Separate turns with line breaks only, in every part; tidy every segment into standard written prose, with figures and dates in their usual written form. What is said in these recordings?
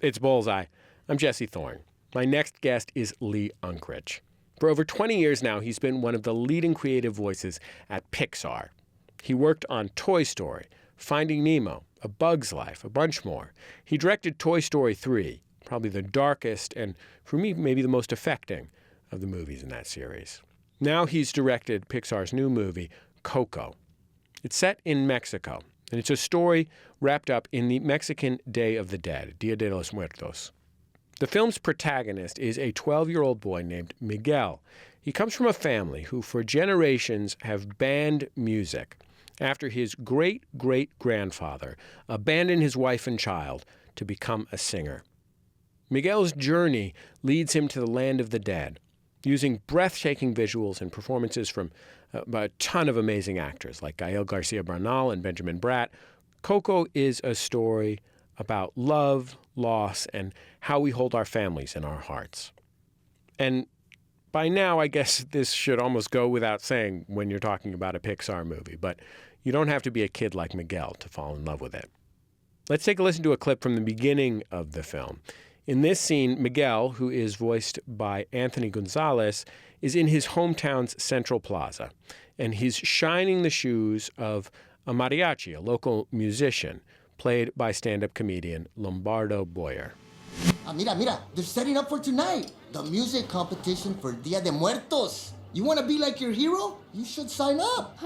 It's Bullseye. I'm Jesse Thorn. My next guest is Lee Unkrich. For over 20 years now, he's been one of the leading creative voices at Pixar. He worked on Toy Story, Finding Nemo, A Bug's Life, a bunch more. He directed Toy Story 3, probably the darkest and, for me, maybe the most affecting of the movies in that series. Now he's directed Pixar's new movie, Coco. It's set in Mexico, and it's a story wrapped up in the Mexican Day of the Dead, Dia de los Muertos. The film's protagonist is a 12-year-old boy named Miguel. He comes from a family who, for generations, have banned music after his great-great-grandfather abandoned his wife and child to become a singer. Miguel's journey leads him to the land of the dead, using breathtaking visuals and performances from a ton of amazing actors like Gael Garcia Bernal and Benjamin Bratt. Coco is a story about love, loss, and how we hold our families in our hearts. And by now, I guess this should almost go without saying when you're talking about a Pixar movie, but you don't have to be a kid like Miguel to fall in love with it. Let's take a listen to a clip from the beginning of the film. In this scene, Miguel, who is voiced by Anthony Gonzalez, is in his hometown's Central Plaza, and he's shining the shoes of a mariachi, a local musician, played by stand-up comedian Lombardo Boyer.
Mira, they're setting up for tonight. The music competition for Dia de Muertos. You want to be like your hero? You should sign up.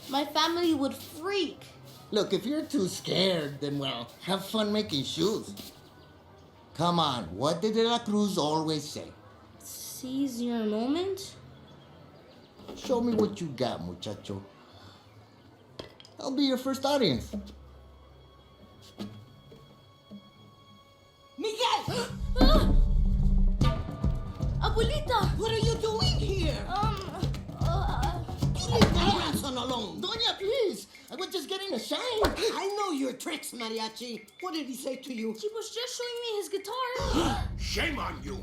My family would freak.
Look, if you're too scared, then, well, have fun making shoes. Come on, what did De La Cruz always say?
Seize your moment?
Show me what you got, muchacho. I'll be your first audience.
Miguel!
Abuelita!
What are you doing here? You leave my grandson alone.
Doña, please. I was just getting a shine.
I know your tricks, Mariachi. What did he say to you?
He was just showing me his guitar.
Shame on you!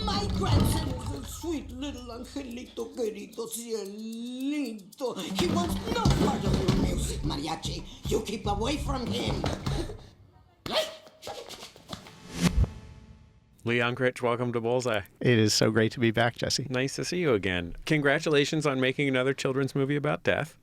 My grandson is a sweet little angelito querido cielito. He wants no part of your music, Mariachi. You keep away from him.
Lee Unkrich, welcome to Bullseye.
It is so great to be back, Jesse.
Nice to see you again. Congratulations on making another children's movie about death.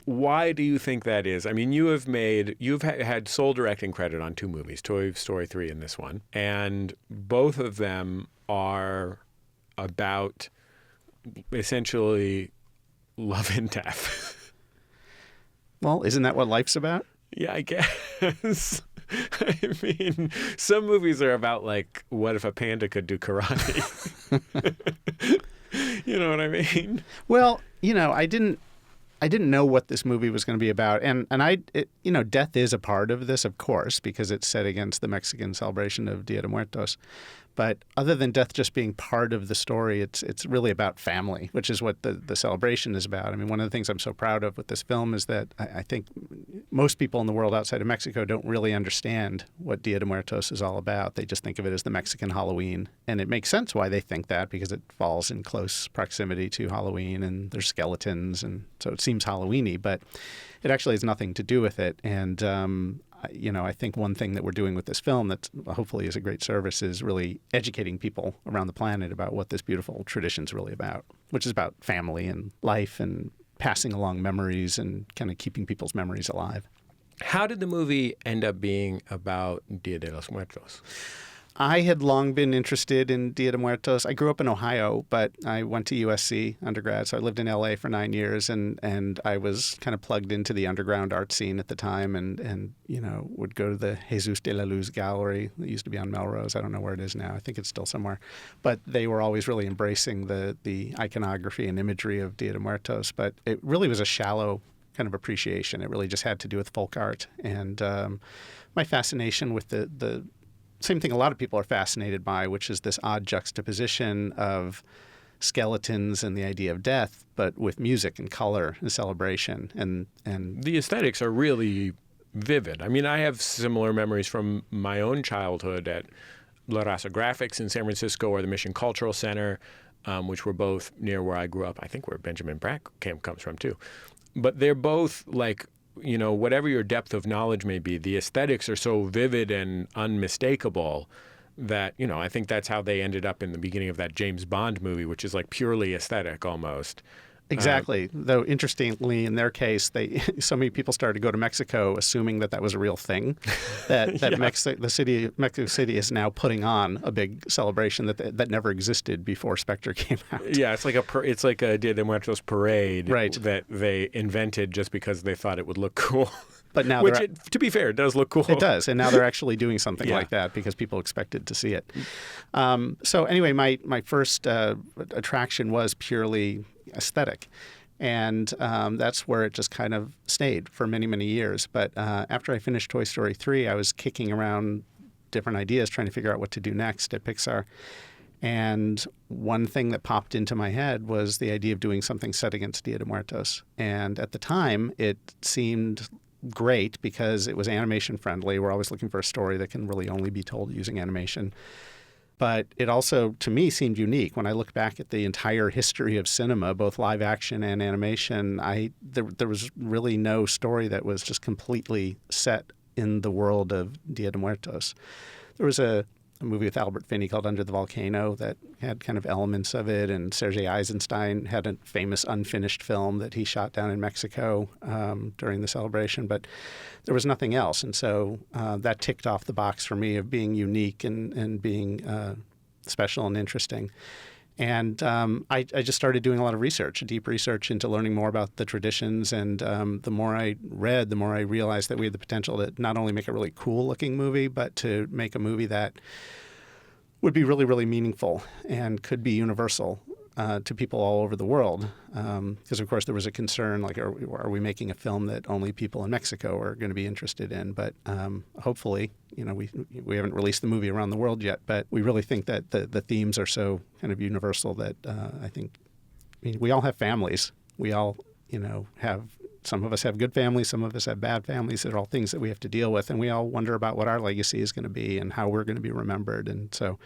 Why do you think that is? I mean, you've had sole directing credit on two movies, Toy Story 3 and this one, and both of them are about essentially love and death.
Well, isn't that what life's about?
Yeah, I guess. I mean, some movies are about, like, what if a panda could do karate? You know what I mean?
Well, I didn't know what this movie was going to be about, and death is a part of this, of course, because it's set against the Mexican celebration of Dia de Muertos. But other than death just being part of the story, it's really about family, which is what the celebration is about. I mean, one of the things I'm so proud of with this film is that I think most people in the world outside of Mexico don't really understand what Dia de Muertos is all about. They just think of it as the Mexican Halloween. And it makes sense why they think that, because it falls in close proximity to Halloween and there's skeletons, and so it seems Halloween-y, but it actually has nothing to do with it. And I think one thing that we're doing with this film that hopefully is a great service is really educating people around the planet about what this beautiful tradition is really about, which is about family and life and passing along memories and kind of keeping people's memories alive.
How did the movie end up being about Dia de los Muertos?
I had long been interested in Dia de Muertos. I grew up in Ohio, but I went to USC undergrad, so I lived in LA for 9 years, and I was kind of plugged into the underground art scene at the time, and would go to the Jesus de la Luz gallery that used to be on Melrose. I don't know where it is now. I think it's still somewhere. But they were always really embracing the iconography and imagery of Dia de Muertos, but it really was a shallow kind of appreciation. It really just had to do with folk art, and my fascination with the same thing a lot of people are fascinated by, which is this odd juxtaposition of skeletons and the idea of death, but with music and color and celebration. And
the aesthetics are really vivid. I mean, I have similar memories from my own childhood at La Raza Graphics in San Francisco or the Mission Cultural Center, which were both near where I grew up. I think where Benjamin Bratt comes from too. But they're both like whatever your depth of knowledge may be, the aesthetics are so vivid and unmistakable that, I think that's how they ended up in the beginning of that James Bond movie, which is like purely aesthetic almost.
Exactly. Though interestingly, in their case, so many people started to go to Mexico assuming that was a real thing. That
Yeah.
Mexico City is now putting on a big celebration that never existed before Spectre came out.
Yeah, it's like a Dia de Muertos parade
Right.
that they invented just because they thought it would look cool.
But now
Which, to be fair, it does look cool.
it does, and now they're actually doing something
Yeah.
like that because people expected to see it. So anyway, my first attraction was purely aesthetic. And that's where it just kind of stayed for many, many years. But after I finished Toy Story 3, I was kicking around different ideas, trying to figure out what to do next at Pixar. And one thing that popped into my head was the idea of doing something set against Dia de Muertos. And at the time, it seemed great because it was animation friendly. We're always looking for a story that can really only be told using animation. But it also, to me, seemed unique. When I look back at the entire history of cinema, both live action and animation, there was really no story that was just completely set in the world of Dia de Muertos. There was a movie with Albert Finney called Under the Volcano that had kind of elements of it, and Sergei Eisenstein had a famous unfinished film that he shot down in Mexico during the celebration, but there was nothing else. And so that ticked off the box for me of being unique and being special and interesting. And I just started doing a lot of research, deep research into learning more about the traditions. And the more I read, the more I realized that we had the potential to not only make a really cool-looking movie, but to make a movie that would be really, really meaningful and could be universal to people all over the world. Because, of course, there was a concern, like, are we making a film that only people in Mexico are going to be interested in? But hopefully, we haven't released the movie around the world yet, but we really think that the themes are so kind of universal that I think, we all have families. We all, have, some of us have good families, some of us have bad families. They're all things that we have to deal with, and we all wonder about what our legacy is going to be and how we're going to be remembered. And so,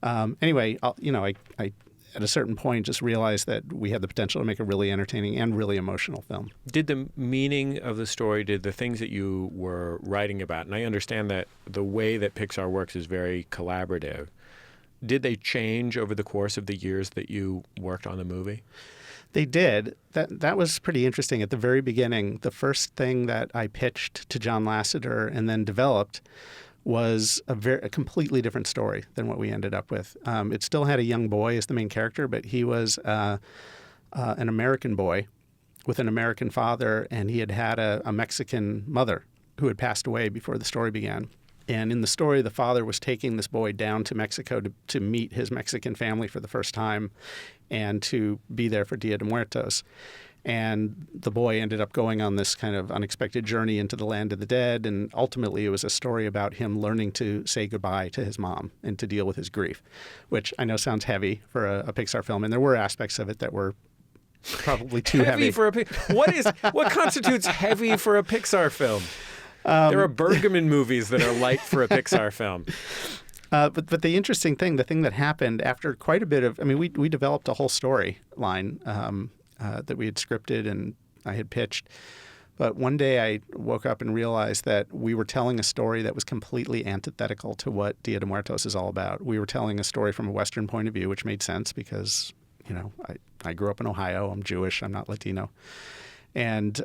anyway, I at a certain point just realized that we had the potential to make a really entertaining and really emotional film.
Did the meaning of the story, did the things that you were writing about, and I understand that the way that Pixar works is very collaborative, did they change over the course of the years that you worked on the movie?
They did. That was pretty interesting. At the very beginning, the first thing that I pitched to John Lasseter and then developed was a completely different story than what we ended up with. It still had a young boy as the main character, but he was an American boy with an American father, and he had a Mexican mother who had passed away before the story began. And in the story, the father was taking this boy down to Mexico to meet his Mexican family for the first time and to be there for Dia de Muertos. And the boy ended up going on this kind of unexpected journey into the land of the dead. And ultimately, it was a story about him learning to say goodbye to his mom and to deal with his grief, which I know sounds heavy for a Pixar film. And there were aspects of it that were probably too heavy.
What constitutes heavy for a Pixar film? There are Bergman movies that are light for a Pixar film.
But the interesting thing, the thing that happened after quite a bit of, we developed a whole storyline that we had scripted and I had pitched. But one day I woke up and realized that we were telling a story that was completely antithetical to what Dia de Muertos is all about. We were telling a story from a Western point of view, which made sense because, I grew up in Ohio. I'm Jewish. I'm not Latino. And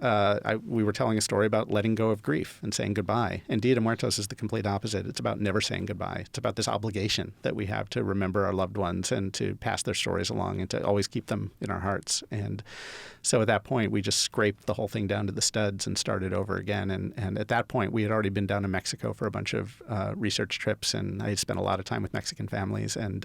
we were telling a story about letting go of grief and saying goodbye. And Dia de Muertos is the complete opposite. It's about never saying goodbye. It's about this obligation that we have to remember our loved ones and to pass their stories along and to always keep them in our hearts. And so at that point, we just scraped the whole thing down to the studs and started over again. And at that point, we had already been down to Mexico for a bunch of research trips, and I had spent a lot of time with Mexican families. And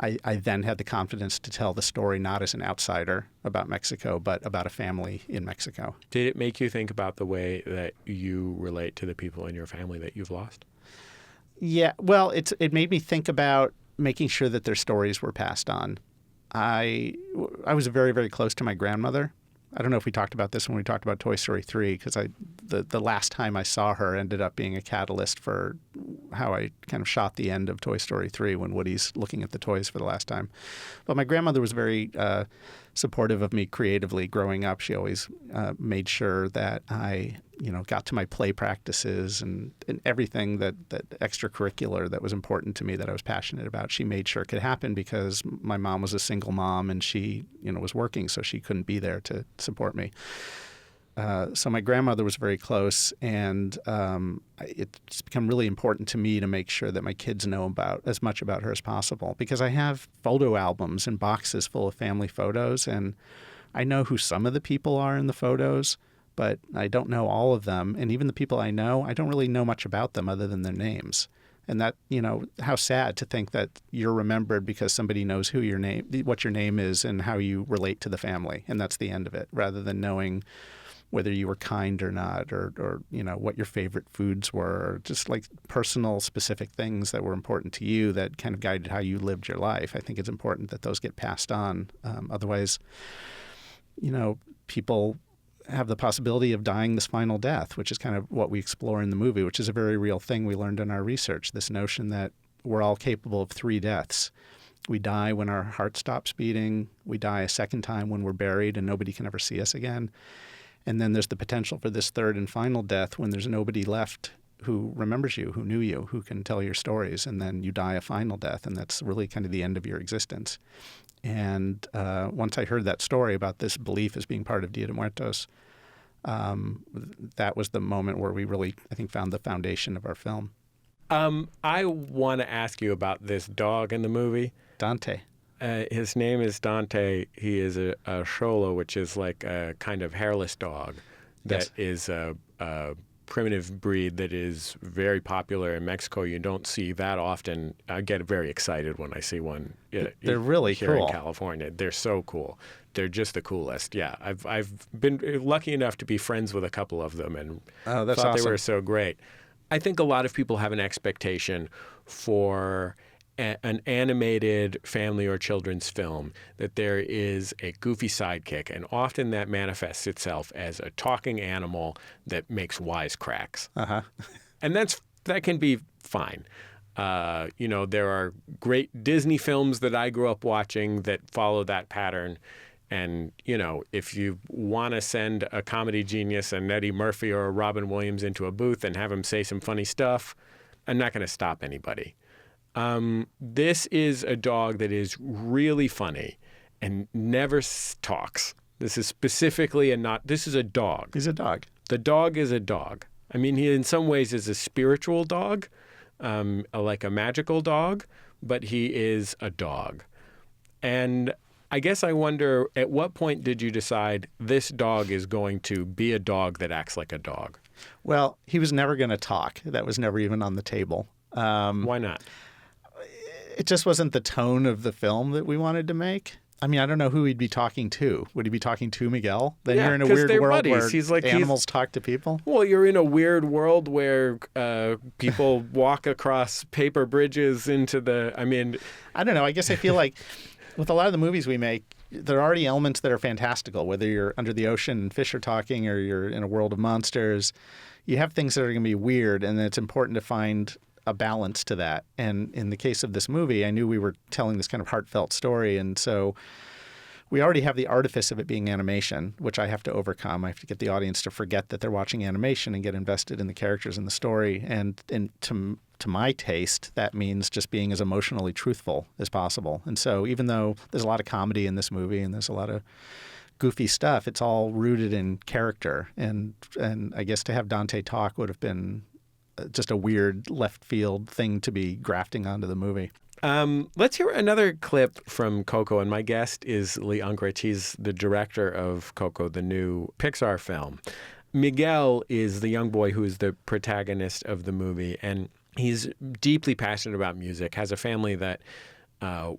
I then had the confidence to tell the story not as an outsider about Mexico, but about a family in Mexico.
Did it make you think about the way that you relate to the people in your family that you've lost?
Yeah, well, it made me think about making sure that their stories were passed on. I was very, very close to my grandmother. I don't know if we talked about this when we talked about Toy Story 3, because the last time I saw her ended up being a catalyst for how I kind of shot the end of Toy Story 3 when Woody's looking at the toys for the last time. But my grandmother was very supportive of me creatively growing up. She always made sure that I, got to my play practices and everything that extracurricular that was important to me that I was passionate about. She made sure it could happen because my mom was a single mom and she, was working, so she couldn't be there to support me. So my grandmother was very close, and it's become really important to me to make sure that my kids know about as much about her as possible, because I have photo albums and boxes full of family photos, and I know who some of the people are in the photos, but I don't know all of them. And even the people I know, I don't really know much about them other than their names. And that, how sad to think that you're remembered because somebody knows what your name is and how you relate to the family, and that's the end of it, rather than knowing whether you were kind or not, or what your favorite foods were, or just like personal specific things that were important to you that kind of guided how you lived your life. I think it's important that those get passed on. Otherwise, people have the possibility of dying this final death, which is kind of what we explore in the movie, which is a very real thing we learned in our research, this notion that we're all capable of 3 deaths. We die when our heart stops beating. We die a second time when we're buried and nobody can ever see us again. And then there's the potential for this third and final death when there's nobody left who remembers you, who knew you, who can tell your stories. And then you die a final death, and that's really kind of the end of your existence. And once I heard that story about this belief as being part of Dia de Muertos, that was the moment where we really, I think, found the foundation of our film.
I want to ask you about this dog in the movie.
Dante.
His name is Dante. He is a Xolo, which is like a kind of hairless dog that is a primitive breed that is very popular in Mexico. You don't see that often. I get very excited when I see one.
They're really
here
cool.
In California. They're so cool. They're just the coolest. Yeah, I've been lucky enough to be friends with a couple of them and
that's
thought
awesome.
they were so great. I think a lot of people have an expectation for an animated family or children's film that there is a goofy sidekick, and often that manifests itself as a talking animal that makes wisecracks. And that can be fine. There are great Disney films that I grew up watching that follow that pattern. And, if you want to send a comedy genius, an Eddie Murphy or a Robin Williams into a booth and have him say some funny stuff, I'm not going to stop anybody. This is a dog that is really funny and never talks. This is specifically this is a dog.
He's a dog.
The dog is a dog. I mean, he in some ways is a spiritual dog, like a magical dog, but he is a dog. And I guess I wonder, at what point did you decide this dog is going to be a dog that acts like a dog?
Well, he was never going to talk. That was never even on the table.
Why not?
It just wasn't the tone of the film that we wanted to make. I mean, I don't know who he'd be talking to. Would he be talking to Miguel? Then
Yeah,
you're in a
'cause
weird
they're
world
buddies.
where animals talk to people.
Well, you're in a weird world where people walk across paper bridges into the,
I don't know. I guess I feel like with a lot of the movies we make, there are already elements that are fantastical, whether you're under the ocean and fish are talking or you're in a world of monsters. You have things that are going to be weird, and it's important to find a balance to that. And in the case of this movie, I knew we were telling this kind of heartfelt story, and so we already have the artifice of it being animation, which I have to overcome. I have to get the audience to forget that they're watching animation and get invested in the characters and the story. And to my taste, that means just being as emotionally truthful as possible. And so even though there's a lot of comedy in this movie and there's a lot of goofy stuff, it's all rooted in character. And I guess to have Dante talk would have been just a weird left field thing to be grafting onto the movie.
Let's hear another clip from Coco, and my guest is Lee Unkrich. He's the director of Coco, the new Pixar film. Miguel is the young boy who is the protagonist of the movie, and he's deeply passionate about music, has a family that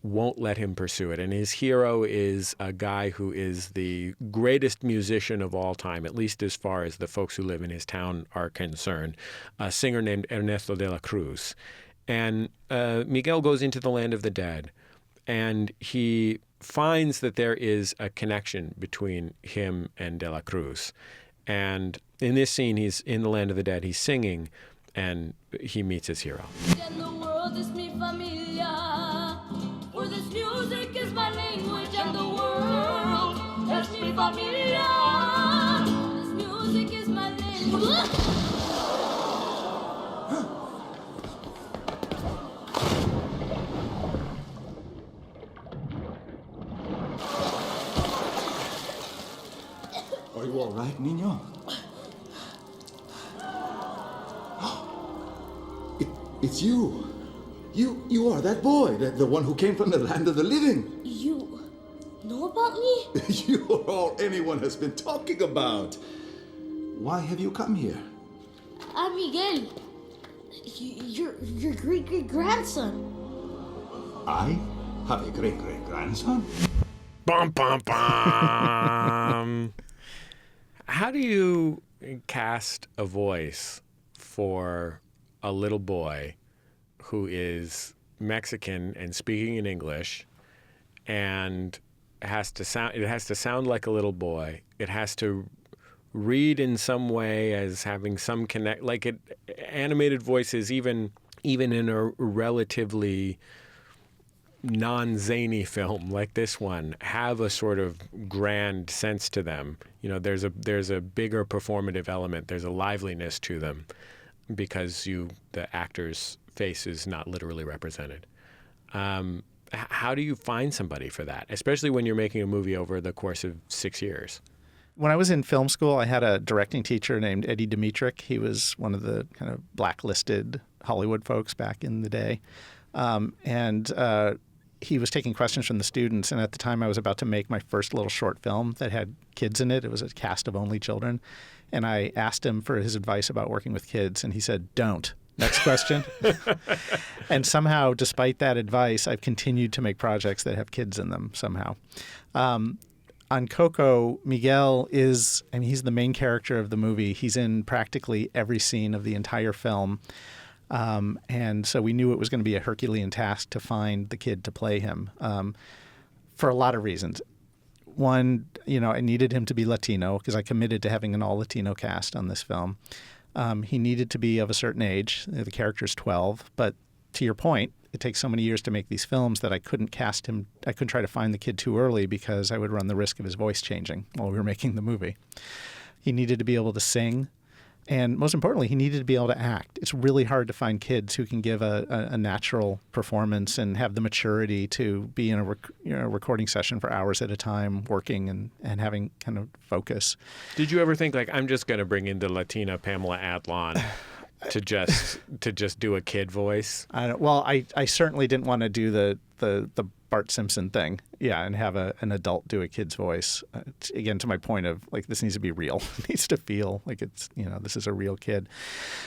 won't let him pursue it. And his hero is a guy who is the greatest musician of all time, at least as far as the folks who live in his town are concerned, a singer named Ernesto de la Cruz. And Miguel goes into the land of the dead, and he finds that there is a connection between him and de la Cruz. And in this scene, he's in the land of the dead, he's singing, and he meets his hero.
And the world is mi familia. For this music is my language, and the world is mi familia. This music is my language.
Are you all right, Niño? It's you. You are that boy, the one who came from the land of the living.
You know about me?
You are all anyone has been talking about. Why have you come here?
I'm Miguel. Your great-great-grandson.
I have a great-great-grandson?
Bum, bum, bum. How do you cast a voice for a little boy who is Mexican and speaking in English, and it has to sound like a little boy. It has to read in some way as having some connect, like animated voices, even in a relatively non-zany film like this one, have a sort of grand sense to them. You know, there's a bigger performative element. There's a liveliness to them because the actor's face is not literally represented. How do you find somebody for that, especially when you're making a movie over the course of 6 years?
When I was in film school, I had a directing teacher named Eddie Dimitrich. He was one of the kind of blacklisted Hollywood folks back in the day. He was taking questions from the students, and at the time I was about to make my first little short film that had kids in it. It was a cast of only children. And I asked him for his advice about working with kids, and he said, "Don't. Next question." And somehow, despite that advice, I've continued to make projects that have kids in them somehow. On Coco, Miguel he's the main character of the movie. He's in practically every scene of the entire film. And so we knew it was going to be a Herculean task to find the kid to play him for a lot of reasons. One, I needed him to be Latino because I committed to having an all-Latino cast on this film. He needed to be of a certain age. The character's 12. But to your point, it takes so many years to make these films that I couldn't cast him. I couldn't try to find the kid too early because I would run the risk of his voice changing while we were making the movie. He needed to be able to sing. And most importantly, he needed to be able to act. It's really hard to find kids who can give a natural performance and have the maturity to be in a recording session for hours at a time, working and having kind of focus.
Did you ever think, like, I'm just going to bring in the Latina Pamela Adlon to just do a kid voice?
I certainly didn't want to do the Bart Simpson thing, and have an adult do a kid's voice. Again, to my point of, like, this needs to be real. It needs to feel like it's, this is a real kid.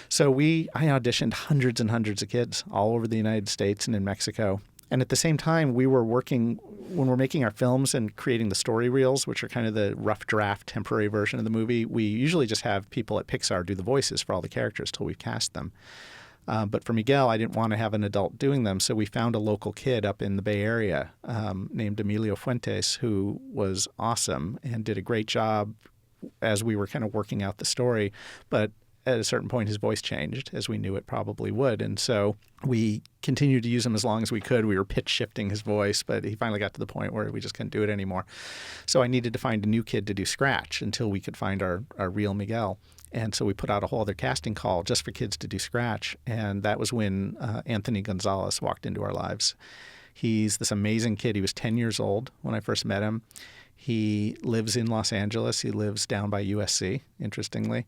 So I auditioned hundreds and hundreds of kids all over the United States and in Mexico. And at the same time, we were working, when we're making our films and creating the story reels, which are kind of the rough draft temporary version of the movie, we usually just have people at Pixar do the voices for all the characters till we've cast them. But for Miguel, I didn't want to have an adult doing them, so we found a local kid up in the Bay Area named Emilio Fuentes, who was awesome and did a great job as we were kind of working out the story. But at a certain point, his voice changed, as we knew it probably would. And so we continued to use him as long as we could. We were pitch shifting his voice, but he finally got to the point where we just couldn't do it anymore. So I needed to find a new kid to do Scratch until we could find our real Miguel. And so we put out a whole other casting call just for kids to do Scratch. And that was when Anthony Gonzalez walked into our lives. He's this amazing kid. He was 10 years old when I first met him. He lives in Los Angeles. He lives down by USC, interestingly.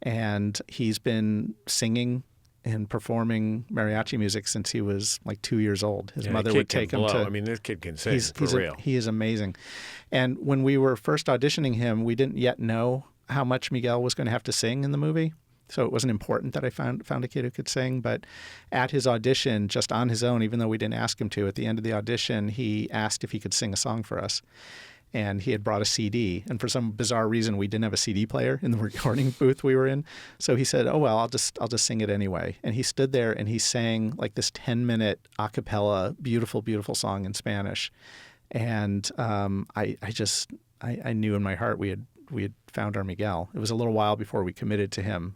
And he's been singing and performing mariachi music since he was like 2 years old. His mother would take him to...
I mean, this kid can sing for real.
He is amazing. And when we were first auditioning him, we didn't yet know how much Miguel was going to have to sing in the movie. So it wasn't important that I found a kid who could sing. But at his audition, just on his own, even though we didn't ask him to, at the end of the audition, he asked if he could sing a song for us. And he had brought a CD. And for some bizarre reason, we didn't have a CD player in the recording booth we were in. So he said, "Oh, well, I'll just sing it anyway." And he stood there and he sang like this 10-minute a cappella, beautiful, beautiful song in Spanish. And I knew in my heart we had found our Miguel. It was a little while before we committed to him.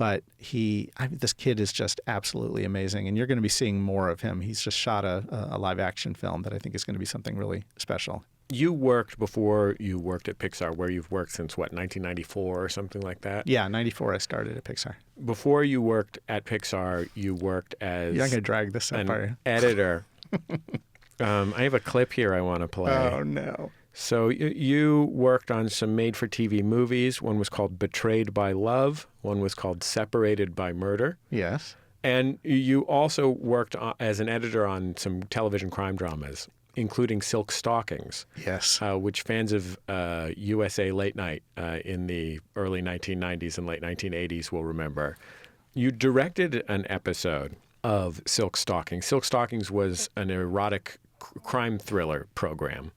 But this kid is just absolutely amazing, and you're going to be seeing more of him. He's just shot a live action film that I think is going to be something really special.
You worked before you worked at Pixar, where you've worked since, what, 1994 or something like that?
Yeah, 94 I started at Pixar.
Before you worked at Pixar, you worked as
You're not going to drag this up, are you?
an editor. I have a clip here I want to play.
Oh, no.
So you worked on some made-for-TV movies. One was called Betrayed by Love. One was called Separated by Murder.
Yes.
And you also worked as an editor on some television crime dramas, including Silk Stalkings.
Yes.
Which fans of USA Late Night in the early 1990s and late 1980s will remember. You directed an episode of Silk Stalkings. Silk Stalkings was an erotic crime thriller program,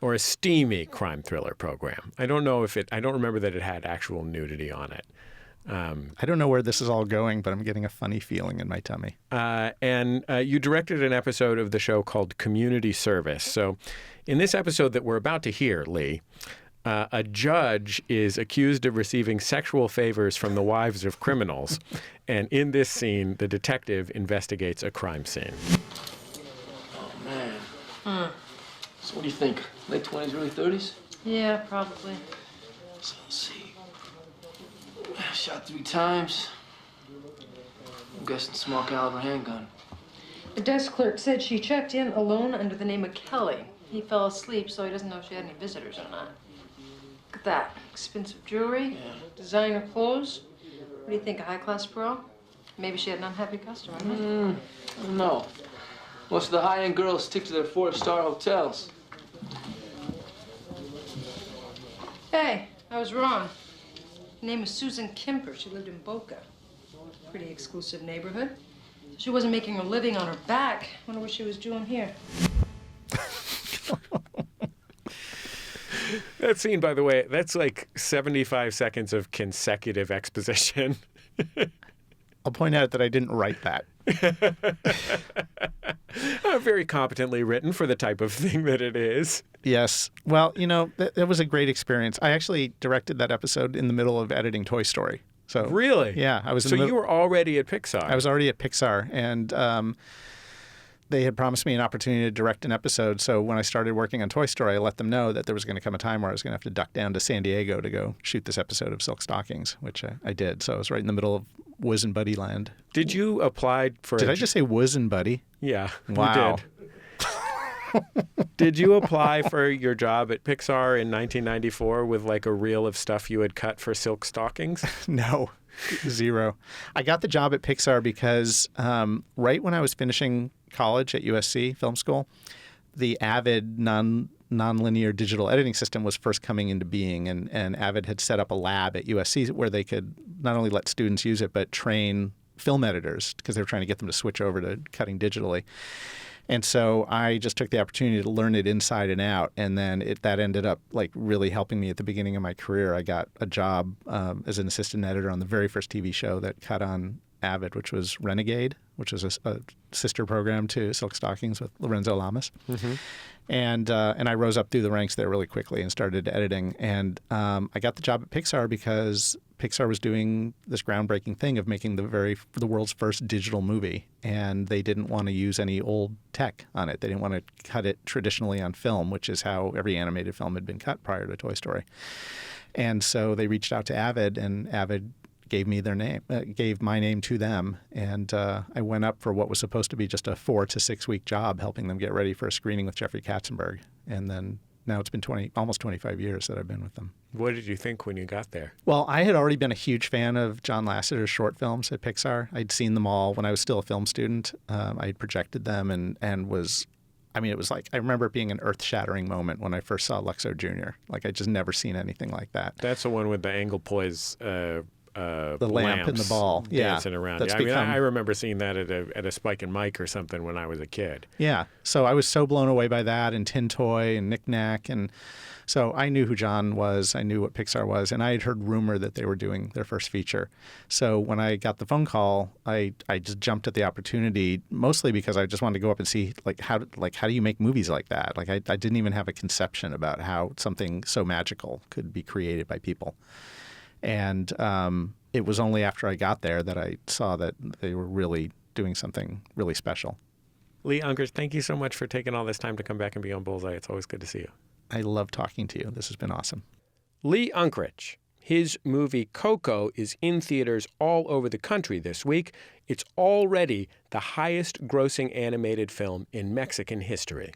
or a steamy crime thriller program. I don't remember that it had actual nudity on it.
I don't know where this is all going, but I'm getting a funny feeling in my tummy.
And you directed an episode of the show called Community Service. So in this episode that we're about to hear, Lee, a judge is accused of receiving sexual favors from the wives of criminals. And in this scene, the detective investigates a crime scene.
Oh, man. So what do you think? Late 20s, early 30s?
Yeah, probably.
So let's see. Shot 3 times. I'm guessing small caliber handgun.
The desk clerk said she checked in alone under the name of Kelly. He fell asleep, so he doesn't know if she had any visitors or not. Look at that. Expensive jewelry, designer clothes. What do you think, a high-class pro? Maybe she had an unhappy customer, huh?
No. Most of the high-end girls stick to their 4-star hotels.
Hey, I was wrong. Her name is Susan Kemper. She lived in Boca. Pretty exclusive neighborhood. She wasn't making her living on her back. Wonder what she was doing here.
That scene, by the way, that's like 75 seconds of consecutive exposition.
I'll point out that I didn't write that.
Very competently written for the type of thing that it is.
Yes. Well, that was a great experience. I actually directed that episode in the middle of editing Toy Story. So
Really?
Yeah, I was.
So you were already at Pixar.
I was already at Pixar, and they had promised me an opportunity to direct an episode. So when I started working on Toy Story, I let them know that there was going to come a time where I was going to have to duck down to San Diego to go shoot this episode of Silk Stalkings, which I did. So I was right in the middle of Wiz and Buddy land.
Did you apply for?
Did I just say Wiz and Buddy?
Yeah.
Wow.
You did. Did you apply for your job at Pixar in 1994 with like a reel of stuff you had cut for Silk Stalkings?
No, 0. I got the job at Pixar because right when I was finishing college at USC Film School, the Avid nonlinear digital editing system was first coming into being, and Avid had set up a lab at USC where they could not only let students use it, but train film editors because they were trying to get them to switch over to cutting digitally. And so I just took the opportunity to learn it inside and out, and then that ended up like really helping me at the beginning of my career. I got a job as an assistant editor on the very first TV show that cut on Avid, which was Renegade, which was a sister program to Silk Stalkings with Lorenzo Lamas. Mm-hmm. And I rose up through the ranks there really quickly and started editing. And I got the job at Pixar because Pixar was doing this groundbreaking thing of making the world's first digital movie, and they didn't want to use any old tech on it. They didn't want to cut it traditionally on film, which is how every animated film had been cut prior to Toy Story. And so they reached out to Avid, and Avid gave me their name, gave my name to them, and I went up for what was supposed to be just a 4 to 6 week job, helping them get ready for a screening with Jeffrey Katzenberg, and then. Now it's been almost 25 years that I've been with them.
What did you think when you got there?
Well, I had already been a huge fan of John Lasseter's short films at Pixar. I'd seen them all when I was still a film student. I had projected them and was, it was like, I remember it being an earth-shattering moment when I first saw Luxo Jr. Like, I'd just never seen anything like that.
That's the one with the angle poise
the lamp and the ball,
dancing around. Yeah, I remember seeing that at a Spike and Mike or something when I was a kid.
Yeah, so I was so blown away by that, and Tin Toy and Knick Knack, and so I knew who John was. I knew what Pixar was, and I had heard rumor that they were doing their first feature. So when I got the phone call, I just jumped at the opportunity, mostly because I just wanted to go up and see how do you make movies like that? Like I didn't even have a conception about how something so magical could be created by people. And it was only after I got there that I saw that they were really doing something really special.
Lee Unkrich, thank you so much for taking all this time to come back and be on Bullseye. It's always good to see you.
I love talking to you. This has been awesome.
Lee Unkrich. His movie Coco is in theaters all over the country this week. It's already the highest grossing animated film in Mexican history.